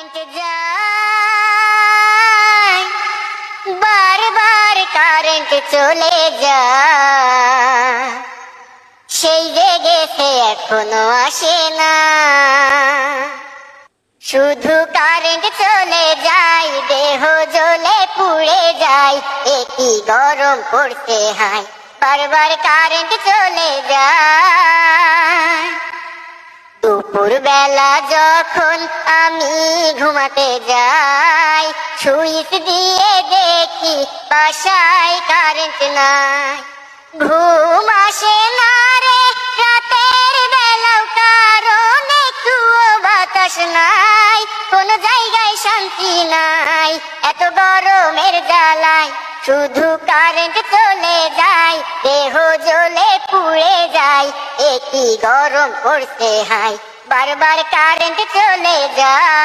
Current যায়, বারবার current চলে যায়, সেই যে গেছে এখনো আসে না। শুধু কারেন্ট চলে যায়, দেহ জ্বলে পুড়ে যায়, একই গরম পড়ছে হায়, বারবার কারেন্ট চলে যায়। দুপুর বেলা যখন আমি ঘুমাতে যাই, সুইচ দিয়ে দেখি বাসায় কারেন্ট নাই। ঘুম আসে না রে রাতের বেলাও, কারণ একটুও বাতাস নাই, কোন জায়গায় শান্তি নাই, এত গরমের জ্বালায় শুধু কারেন্ট চলে যায়, দেহ জ্বলে পুড়ে যায়, একই গরম পড়ছে হায়, বারবার কারেন্ট চলে যায়।